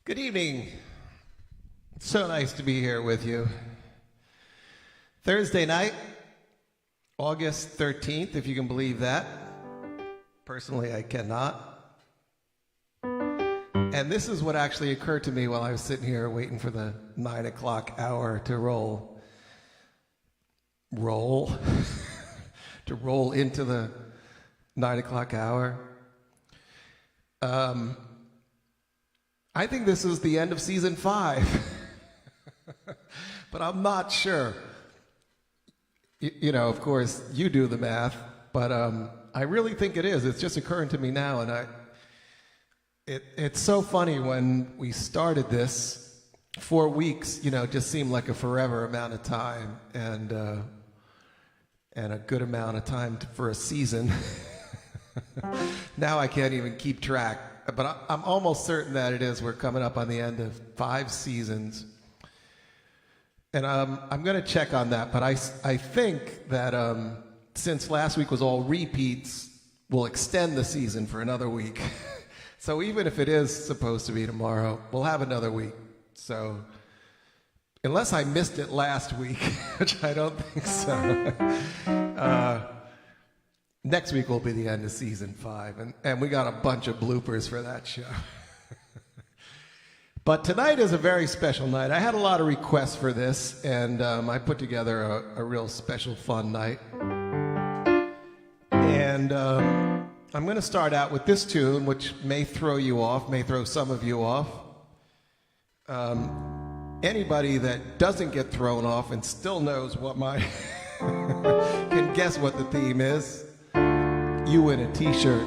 Good evening. It's so nice to be here with you. Thursday night, August 13th, if you can believe that. Personally, I cannot. And this is what actually occurred to me while I was sitting here waiting for the 9 o'clock hour to roll. To roll into the 9 o'clock hour. I think this is the end of season 5, but I'm not sure. You know, of course, you do the math, but I really think it is. It's just occurring to me now, and it's so funny when we started this. 4 weeks, you know, just seemed like a forever amount of time, and a good amount of time for a season. Now I can't even keep track. But I'm almost certain that it is. We're coming up on the end of 5 seasons. And I'm going to check on that. But I think that since last week was all repeats, we'll extend the season for another week. So even if it is supposed to be tomorrow, we'll have another week. So unless I missed it last week, which I don't think so. Next week will be the end of season 5, and we got a bunch of bloopers for that show. But tonight is a very special night. I had a lot of requests for this, and I put together a real special fun night. And I'm going to start out with this tune, which may throw you off, may throw some of you off. Anybody that doesn't get thrown off and still knows what my... can guess what the theme is. You win a t-shirt.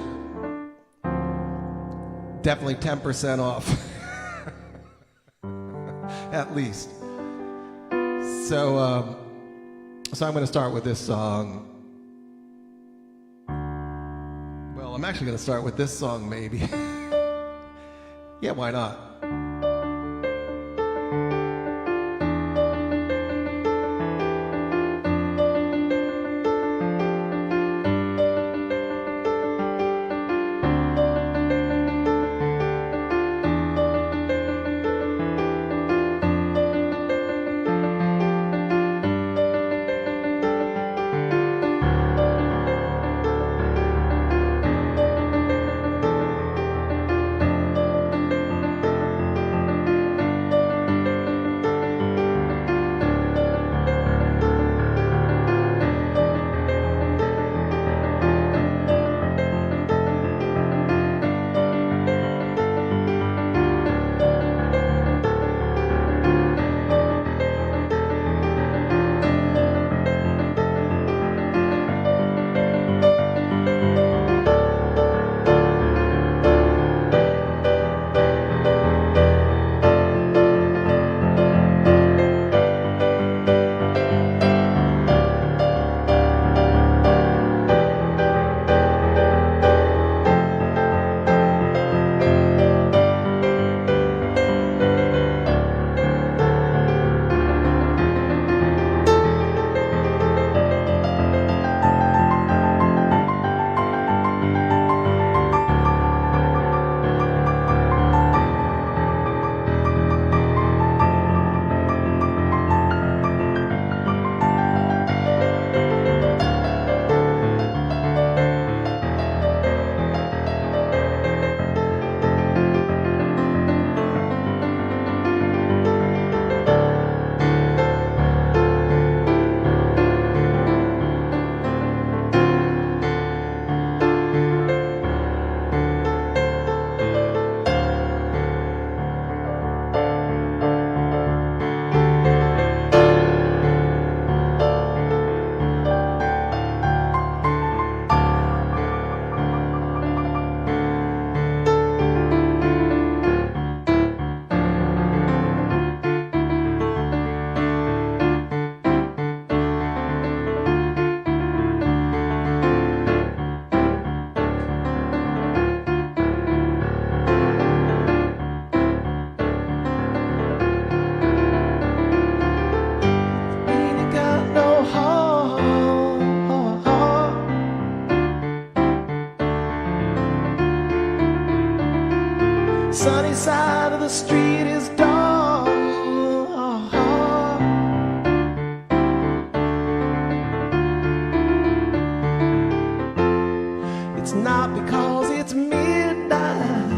Definitely 10% off. At least. So I'm going to start with this song. Well, I'm actually going to start with this song, maybe. Yeah, why not? sunny side of the street is dark. It's not because it's midnight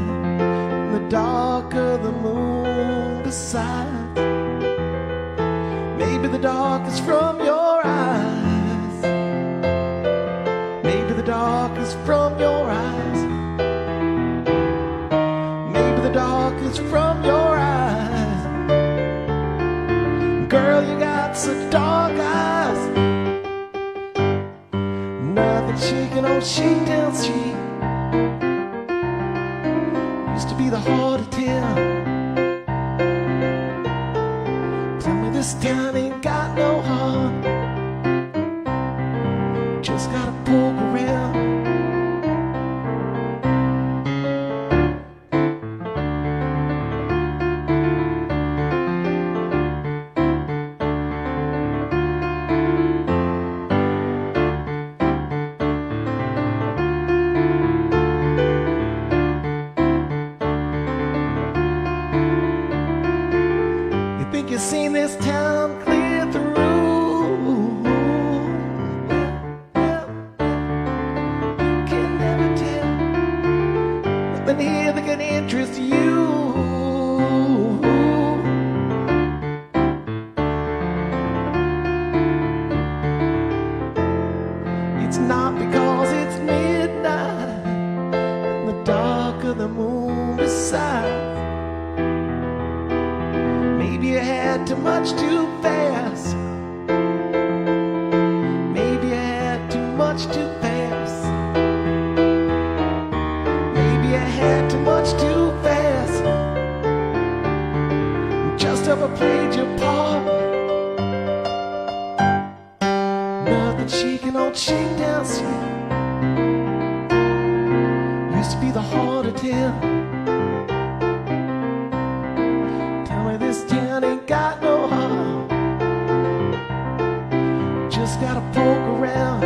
in the dark of the moon decides. Maybe the dark is from your eyes. Maybe the dark is from your eyes. Maybe the dark is from your eyes. Girl, you got such dark eyes. Nothing shaking on Shakedown Street. Used to be the heart of town. Tell me this town ain't got no heart. Just gotta poke around. Think you've seen this town clear through. You can never tell. Nothing here that can interest you. It's not because it's midnight in the dark of the moon besides. Maybe you had too much too fast. Maybe you had too much too fast. Maybe you had too much too fast. Just overplayed your part. Nothing shaking on Shakedown Street. Used to be the heart of town. This town ain't got no heart. Just gotta poke around.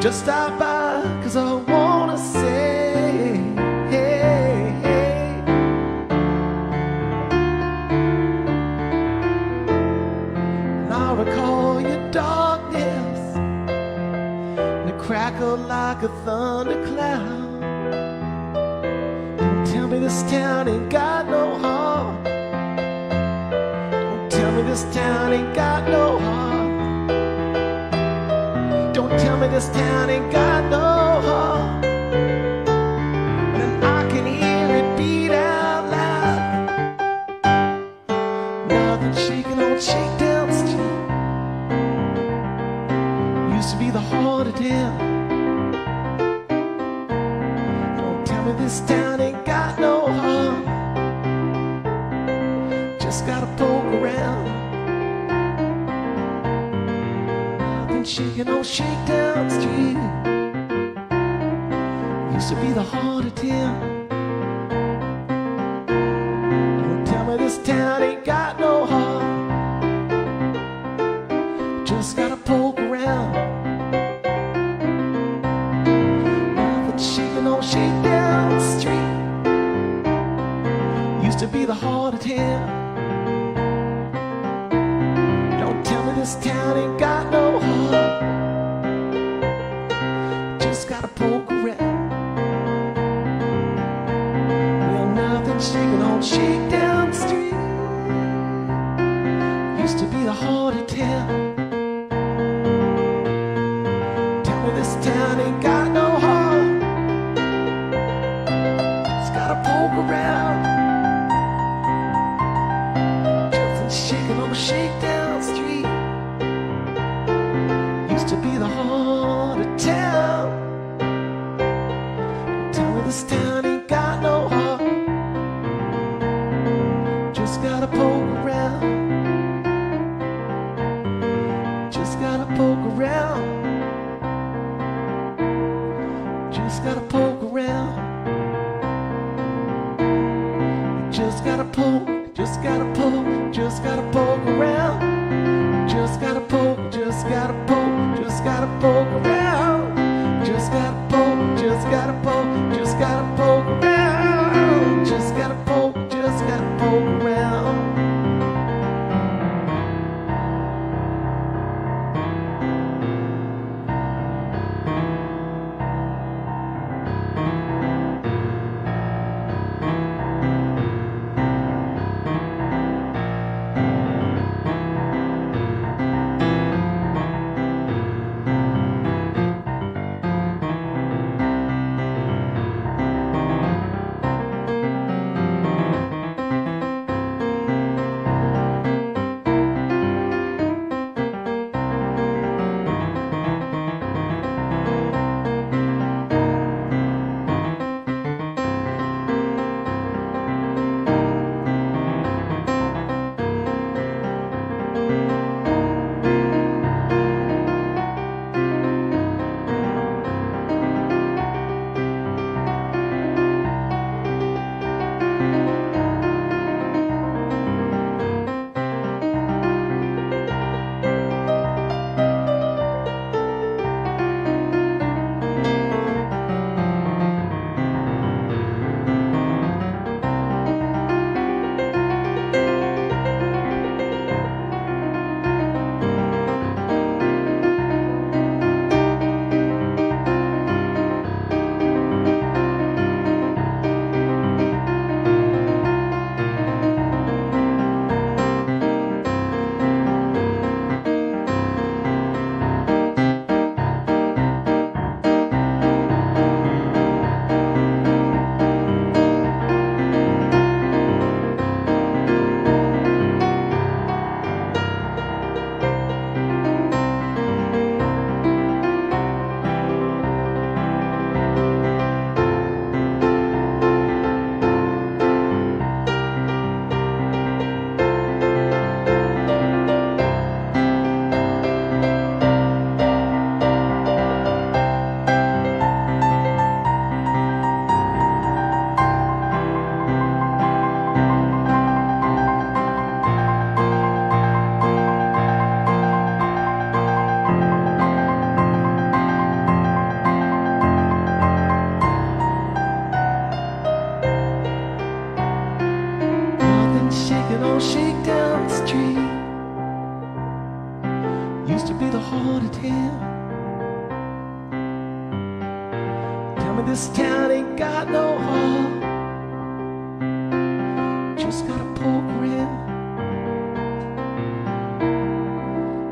Just stop by, 'cause I wanna say, hey, hey. And I recall your darkness, and it crackled like a thundercloud. Don't tell me this town ain't got no heart. Don't tell me this town ain't got no heart. Don't tell me this town ain't got no heart. And I can hear it beat out loud. Nothing she this town ain't got no heart. Just gotta poke around. I've been shaking on Shakedown Street. Used to be the heart of town. Don't tell me this town ain't got no heart. Just gotta poke around. Nothing shaking on Shakedown Street. Used to be the heart of town. Don't tell me this town ain't got no heart. Just gotta poke around. Well, nothing shaking on Shakedown Street. Used to be the heart of town. This town ain't got no heart. Just gotta poke around. Just shaking on Shakedown Street. Used to be the heart of town. Tell me this town ain't got no heart. Just gotta poke around. Just gotta poke around. Just gotta poke around. Just gotta poke, just gotta poke, just gotta poke around. Just gotta poke, just gotta poke, just gotta poke around. Just gotta poke, just gotta poke, just gotta poke around. Just gotta poke, just gotta poke around. Shakedown Street used to be the heart of town. Tell me this town ain't got no heart. Just gotta poke around.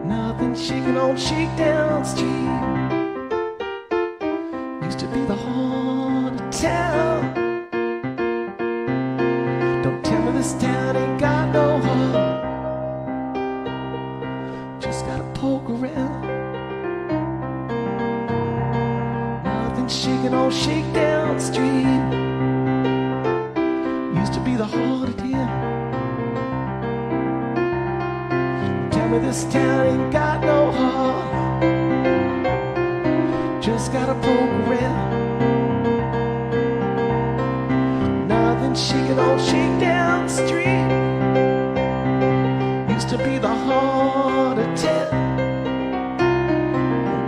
Nothing shaking on Shakedown Street. Used to be the heart of town. Don't tell me this town ain't got no heart. Just gotta poke around. Nothing shaking on Shakedown Street. me this town ain't got no heart. Just gotta poke around. Nothing shaking on shakedown street. Used to be the heart of town.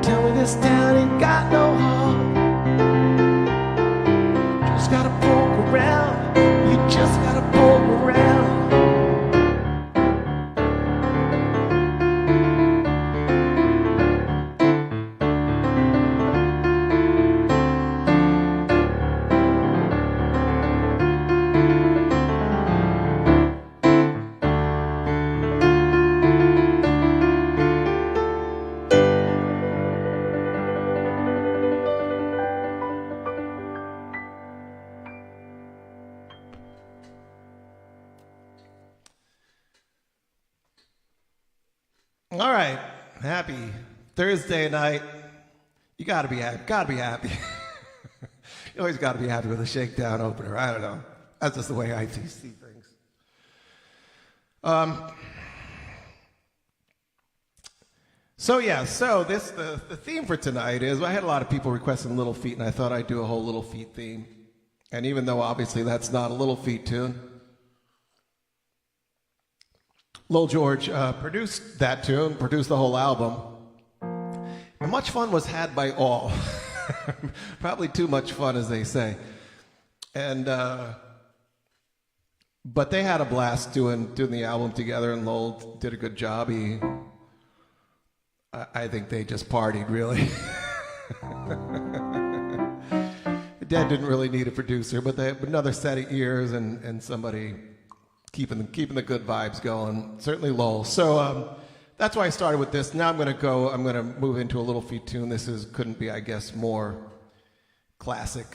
Tell me this town ain't got no heart. Just gotta poke around. You just gotta poke around. All right, happy Thursday night. You gotta be happy. Gotta be happy. You always gotta be happy with a shakedown opener. I don't know. That's just the way I see things. So the theme for tonight is, I had a lot of people requesting Little Feat, and I thought I'd do a whole Little Feat theme. And even though obviously that's not a Little Feat tune, Lil George produced that tune, produced the whole album. And much fun was had by all. Probably too much fun, as they say. And but they had a blast doing the album together, and Lowell did a good job. I think they just partied, really. Dad didn't really need a producer, but they had another set of ears and somebody keeping the good vibes going. Certainly Lowell. So that's why I started with this. Now I'm going to move into a Little Feat tune. Couldn't be, I guess, more classic.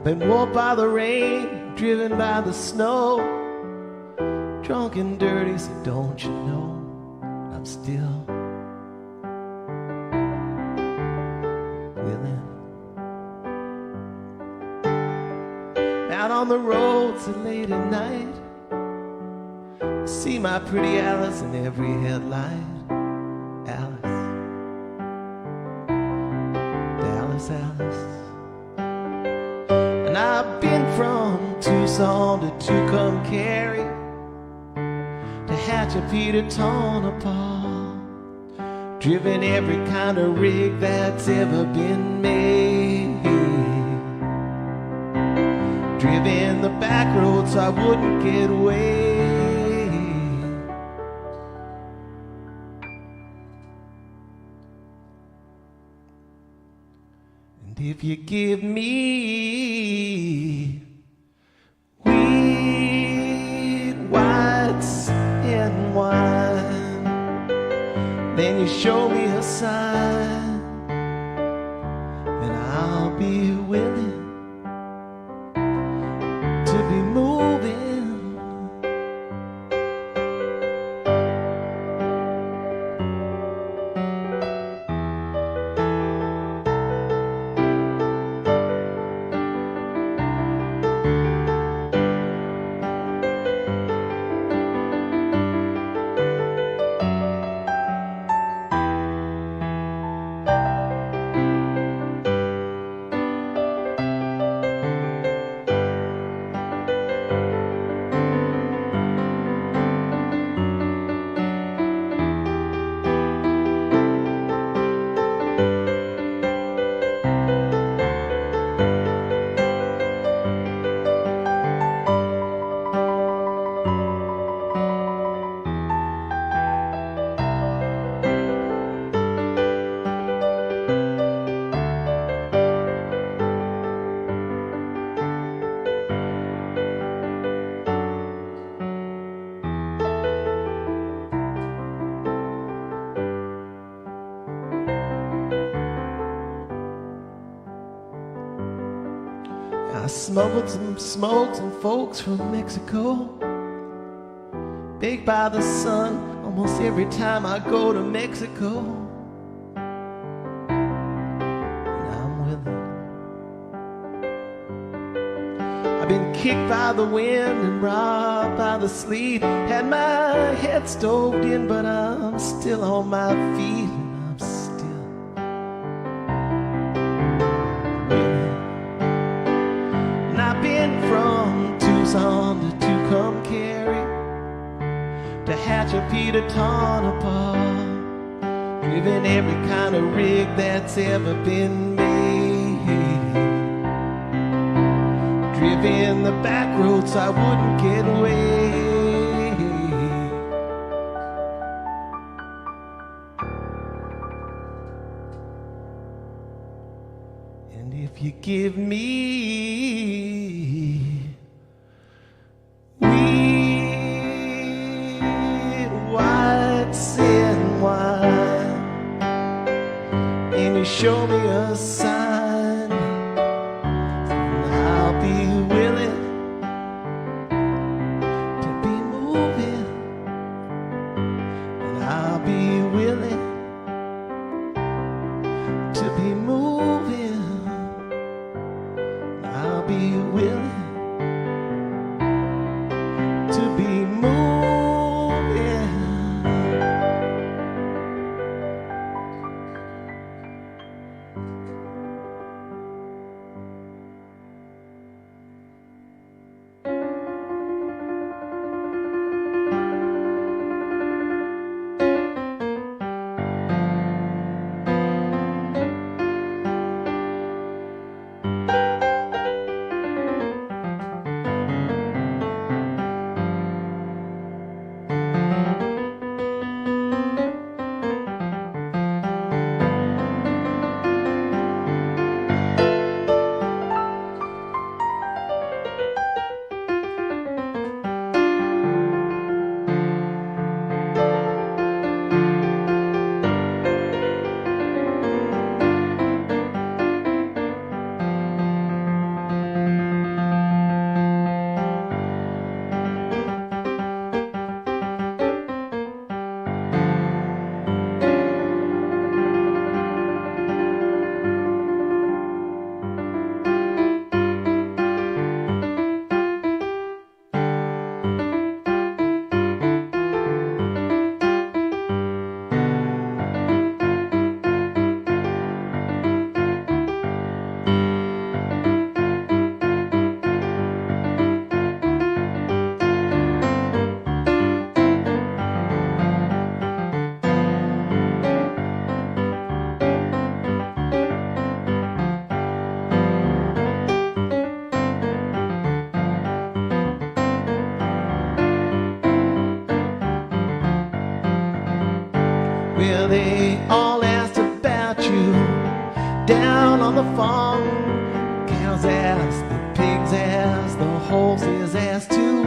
Been warped by the rain, driven by the snow, drunk and dirty, so don't you know I'm still willing. Out on the road so late at night, see my pretty Alice in every headlight. Alice, Dallas Alice. And I've been from Tucson to Tucumcari, to Hatchapee to Tonopah, driven every kind of rig that's ever been made, driven the back roads so I wouldn't get away. And if you give me wheat, whites, and wine, then you show me a sign, then I'll be willing to be moving. I smuggled some smoke, some folks from Mexico, baked by the sun almost every time I go to Mexico. And I'm willing. I've been kicked by the wind and robbed by the sleet, had my head stoved in, but I'm still on my feet. From Tucson to Tucumcari, to Hatchapeta, Tonopah, driven every kind of rig that's ever been made, driven the back roads so I wouldn't get away. And if you give me and wine, and you show me a sign, I'll be willing to be moving, and I'll be willing to be moving, and I'll be willing to be moving. Well, they all asked about you down on the farm. Cows asked, the pigs asked, the horses asked too.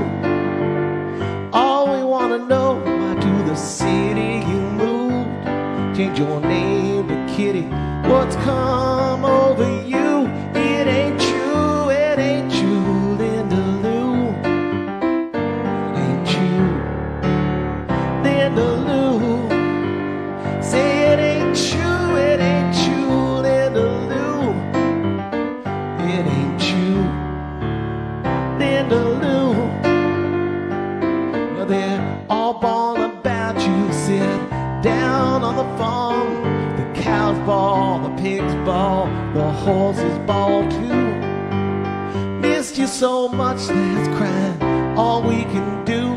All we want to know, why to the city you moved? Change your name to Kitty, what's come over you? It ain't true, it ain't true, Linda Lou. It ain't true, Linda Lou. Say it ain't true, it ain't true, Linda Lou. It ain't true, Linda Lou. Well, they're all bawling about you, sit down on the farm. The cows bawl, the pigs bawl, the horses bawl too. Missed you so much, that's crying all we can do.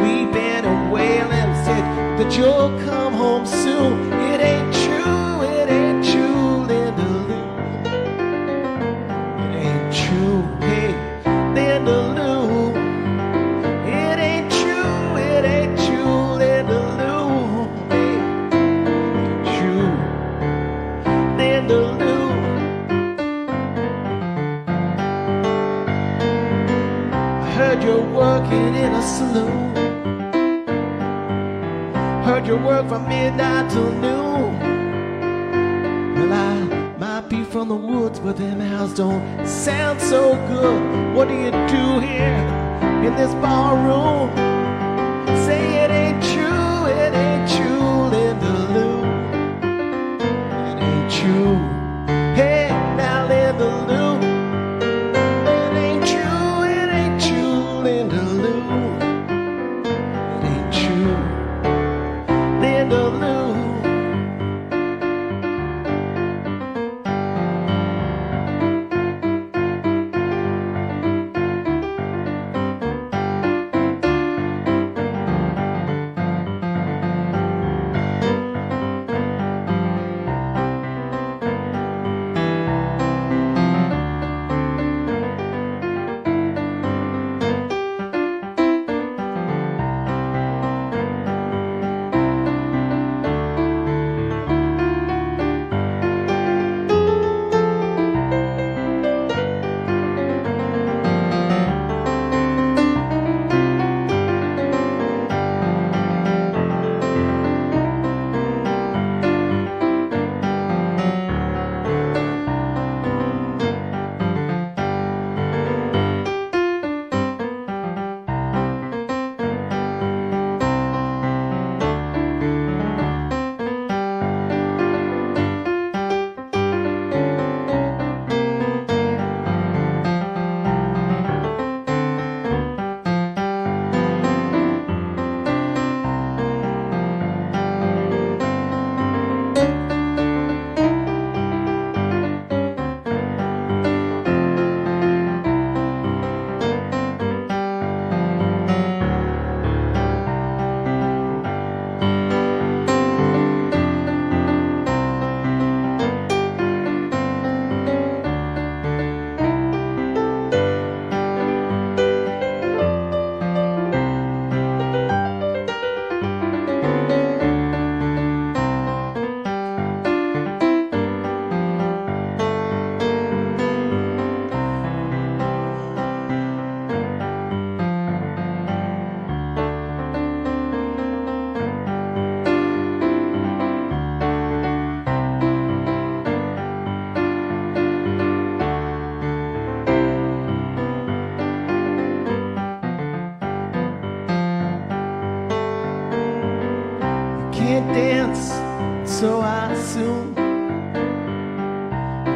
We've been a wailing, said that you'll come home soon. It ain't true, it ain't true, Linda Lou. It ain't true, hey, Linda Lou. It ain't true, it ain't true, Linda Lou. Hey, true, Linda Lou. I heard you're working in a saloon. Heard you work from midnight till noon. Well, I might be from the woods, woods, but them owls don't sound so good. What do you do here in this ballroom? Say it ain't true, Linda Lou. It ain't true. Hey, now Linda Lou. It ain't true, Linda Lou. It ain't true, Linda Lou. Can't dance, so I assume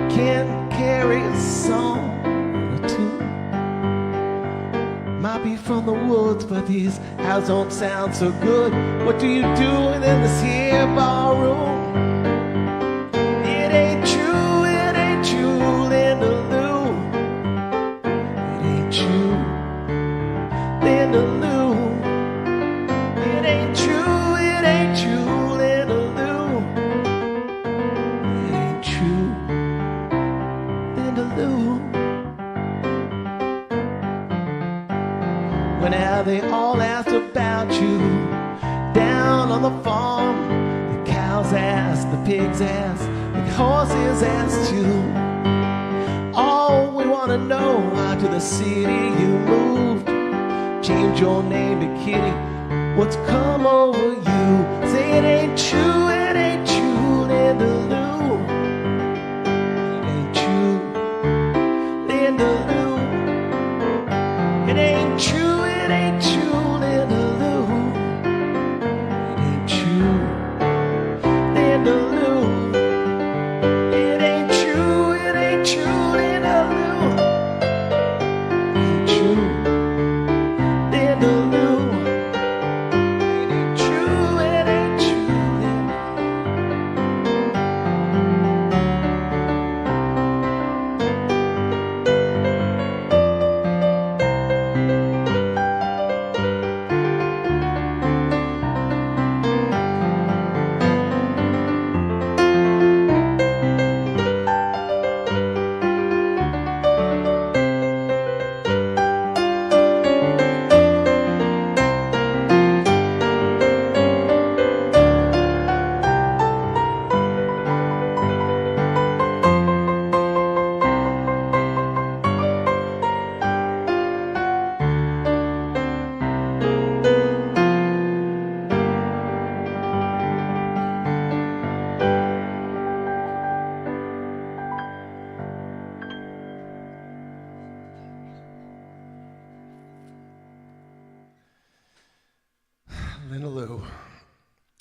can't carry a song or a tune. Might be from the woods, but these owls don't sound so good. What do you do in this here ballroom? It ain't true, Linda Lou. It ain't true, Linda Lou. It ain't true, Linda Lou. It ain't true, Linda Lou. When they all asked about you down on the farm, the cows asked, the pigs asked, the horses asked too. All we want to know, why to the city you moved, change your name to Kitty. What's come over you? Say it ain't true, Linda Lou. It ain't true, Linda Lou. It ain't true, Linda Lou. It ain't true, Linda Lou. It ain't true, Linda Lou. It ain't true, Linda Lou. It ain't true, Linda.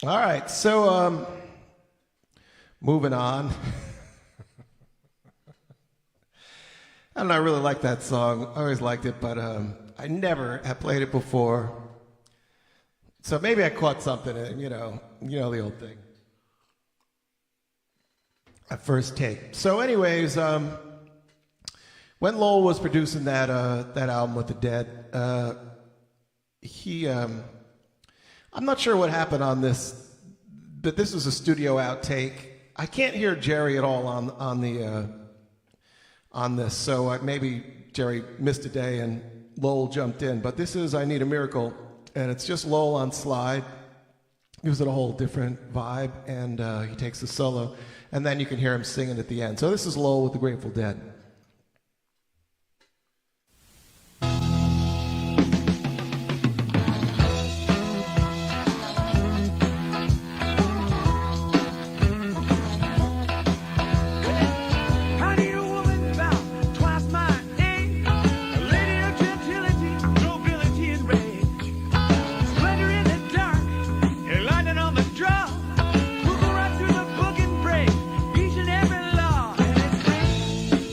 All right, so moving on. I don't know, I really like that song. I always liked it, but I never have played it before. So maybe I caught something, you know the old thing. At first take. So anyways, when Lowell was producing that album with the Dead, I'm not sure what happened on this, but this was a studio outtake. I can't hear Jerry at all on this, so maybe Jerry missed a day and Lowell jumped in. But this is "I Need a Miracle," and it's just Lowell on slide. Gives it a whole different vibe, and he takes the solo, and then you can hear him singing at the end. So this is Lowell with the Grateful Dead.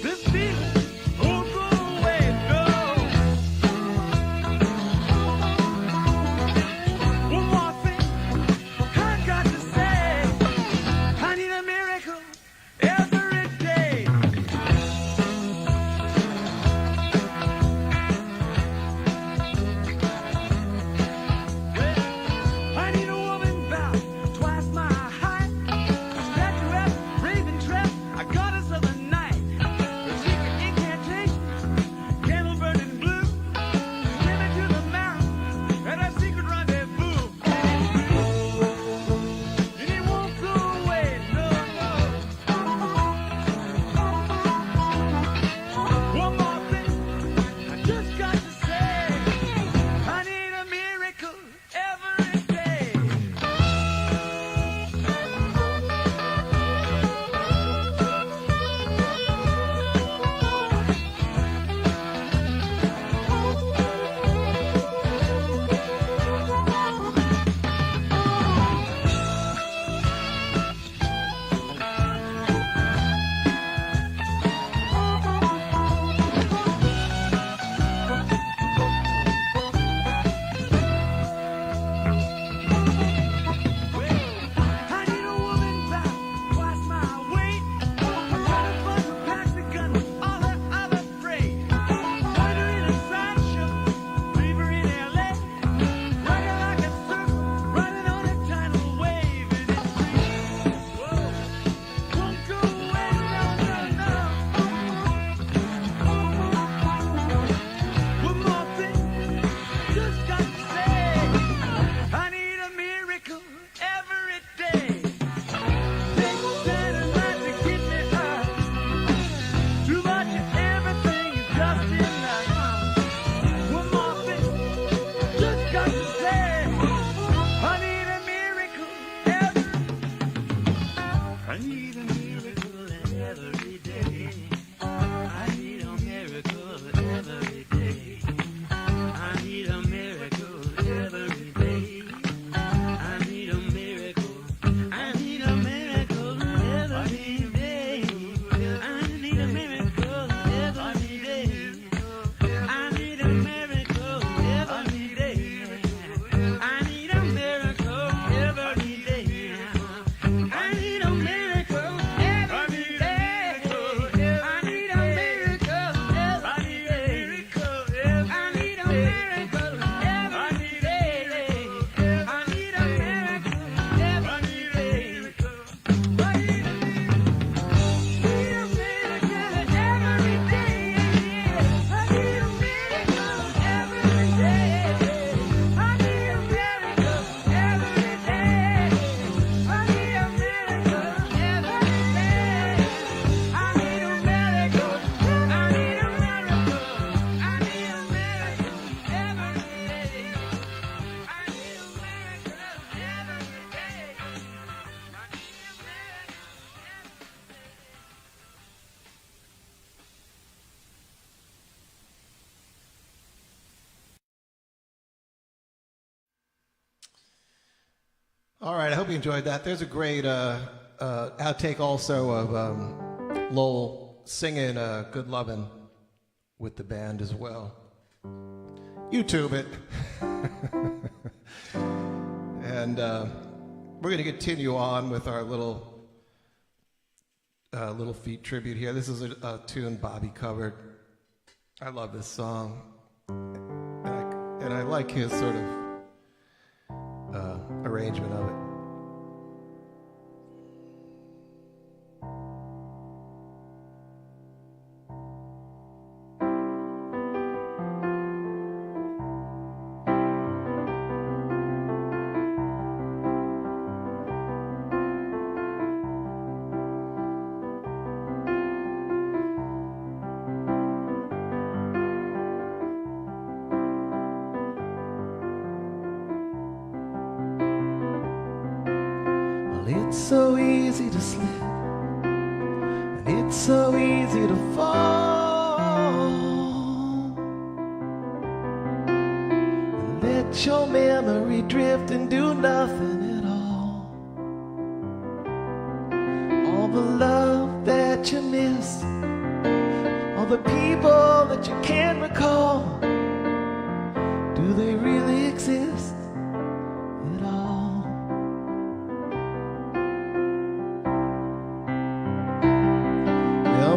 This All right, I hope you enjoyed that. There's a great outtake also of Lowell singing Good Lovin' with the band as well. YouTube it. And we're going to continue on with our little feat tribute here. This is a tune Bobby covered. I love this song. And I like his sort of arrangement of it. It's so easy to slip, and it's so easy to fall, and let your memory drift and do nothing at all. All the love that you missed, all the people that you can't recall, do they really exist at all?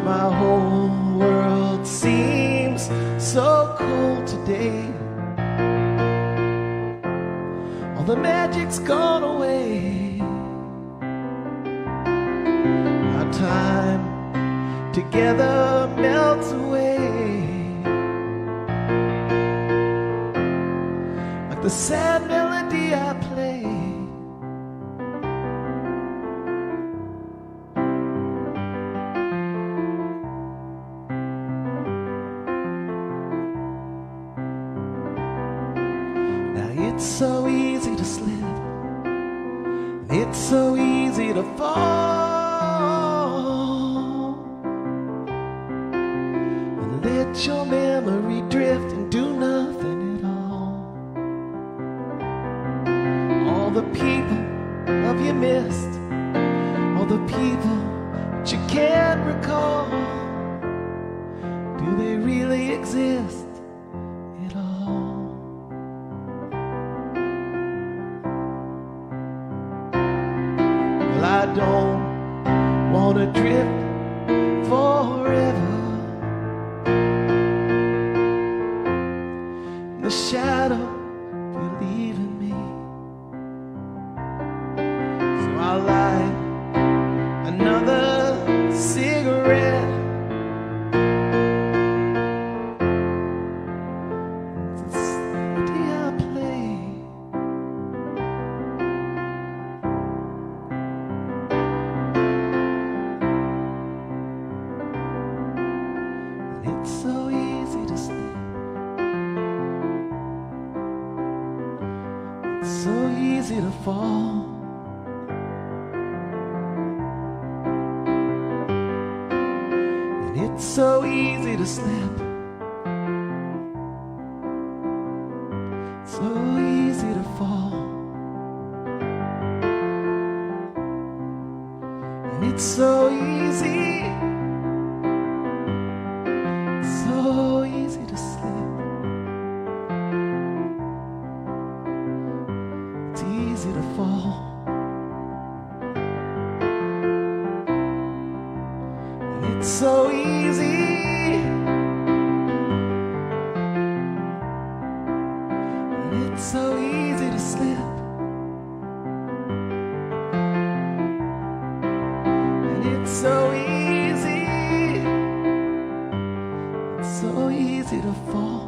My whole world seems so cold today. All the magic's gone away. Our time together melts away, like the sad melody I play. It's so easy to slip, and it's so easy to fall, and let your memory drift and do nothing at all. All the people love you missed, all the people that you can't recall, do they really exist at all? I don't want to drift forever in the shadow, believe in me. So I'll light another cigarette. It's the day I play. It's so easy to slip, it's so easy to fall, and it's so easy to slip, so easy to fall, and it's so easy. So easy to slip, it's easy to fall, and it's so easy, and it's so easy to slip, and it's so easy, so easy to fall.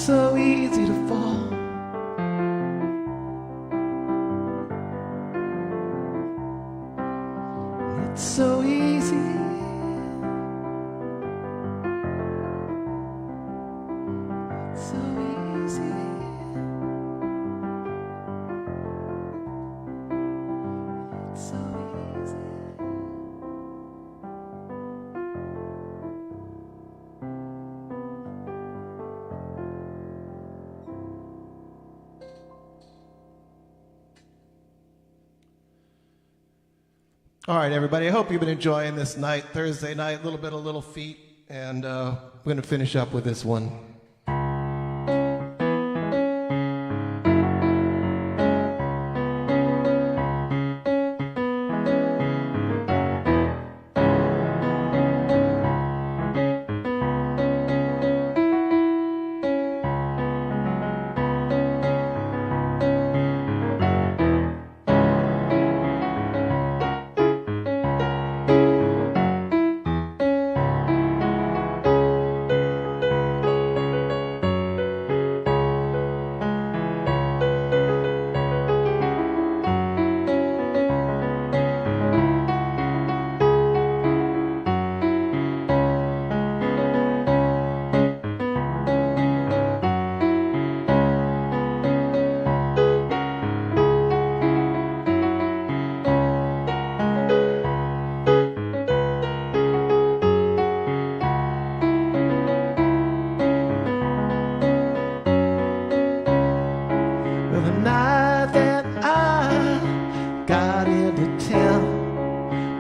so easy to fall. It's so easy. It's so easy. It's so easy. All right, everybody. I hope you've been enjoying this night, Thursday night, a little bit of Little Feat, and we're going to finish up with this one.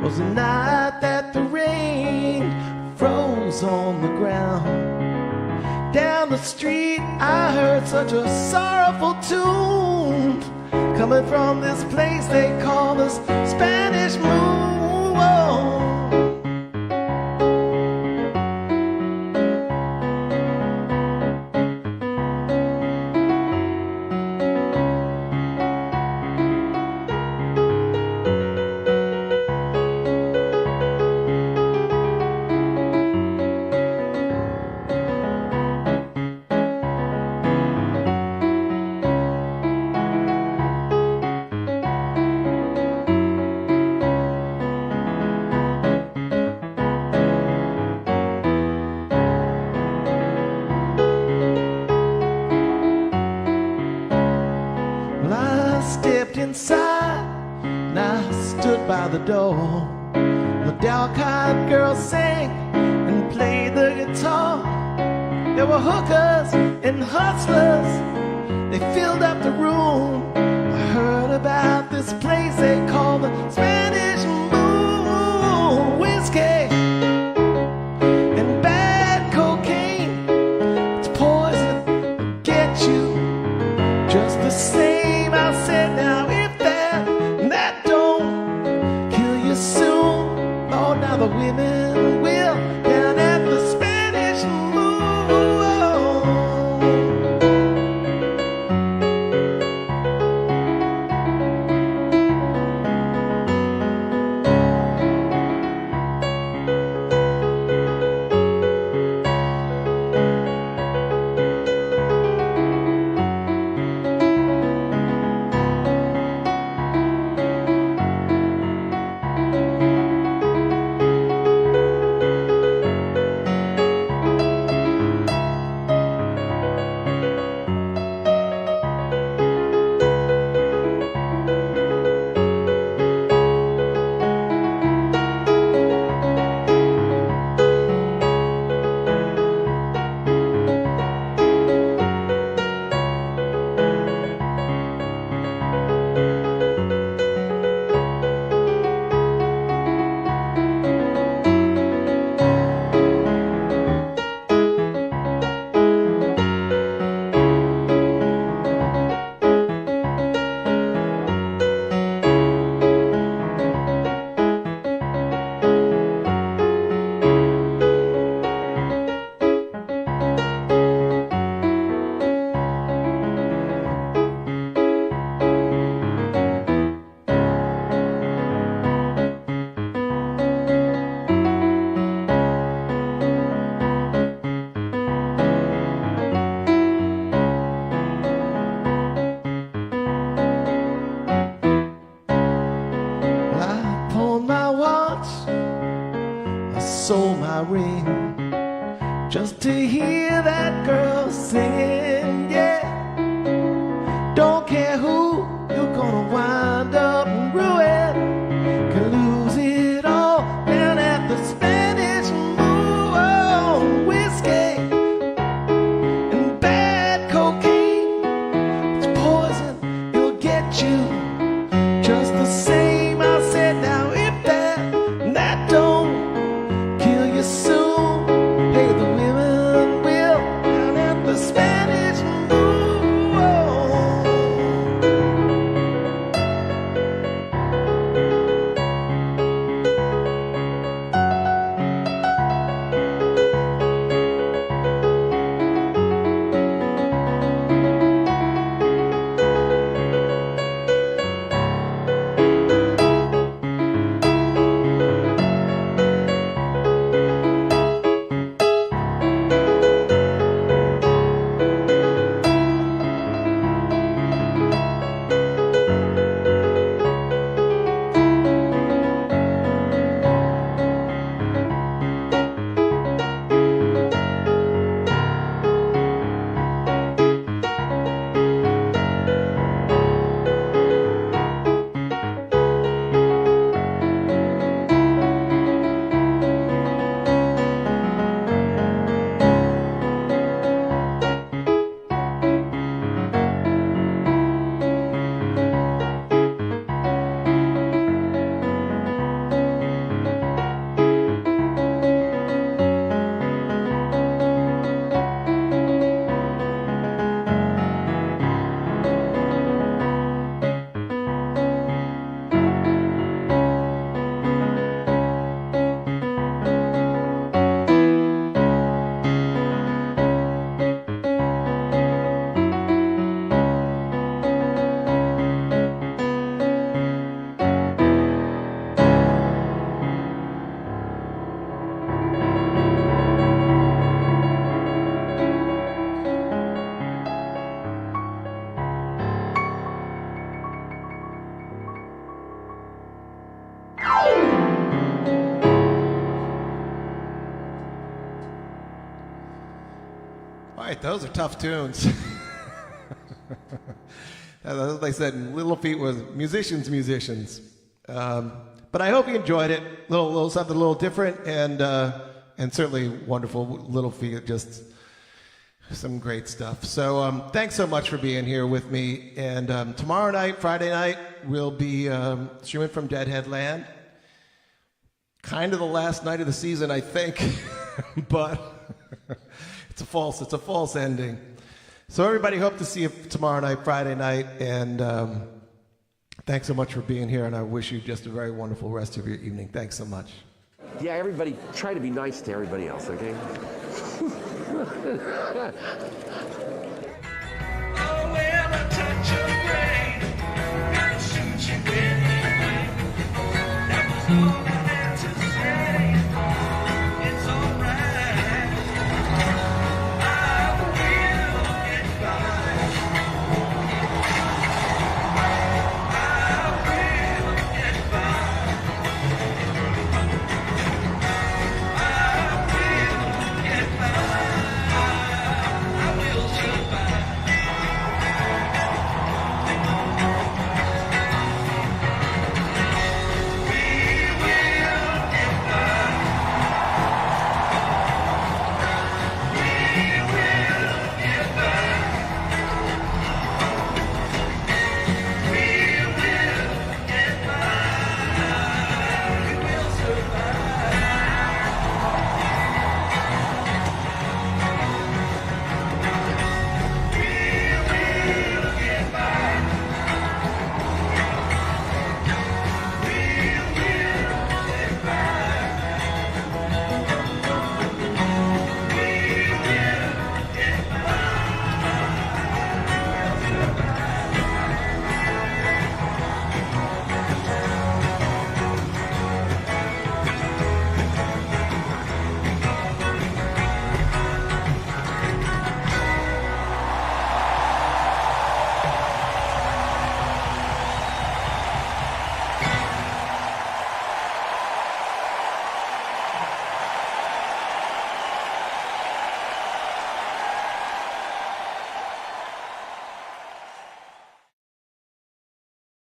Was the night that the rain froze on the ground. Down the street I heard such a sorrowful tune coming from this place they call the Spanish Moon. Stepped inside and I stood by the door. The dark-eyed girl sang and played the guitar. There were hookers and hustlers, they filled up the room. I heard about this place they call the Spanish Moon. Whiskey and bad cocaine, it's poison, will get you just the same. I said, now if that don't kill you soon, oh, now the women will down at the Spanish Moon. ring just to hear that girl sing, yeah. Don't care who you're gonna wind up ruin, can lose it all down at the Spanish Moon. Whiskey and bad cocaine, it's poison, it'll get you just the same. I said, now if that don't kill you soon, hey, the women will down at the Spanish Moon. All right, those are tough tunes. As I said, Little Feat was musicians. But I hope you enjoyed it. Little something a little different, and certainly wonderful. Little Feat, just some great stuff. So thanks so much for being here with me. And tomorrow night, Friday night, we'll be streaming from Deadhead Land. Kind of the last night of the season, I think, but it's a false ending. So everybody, hope to see you tomorrow night, Friday night, and thanks so much for being here, and I wish you just a very wonderful rest of your evening. Thanks so much. Yeah, everybody, try to be nice to everybody else, okay? Oh, well, a touch of rain, and suits you anyway. That was all.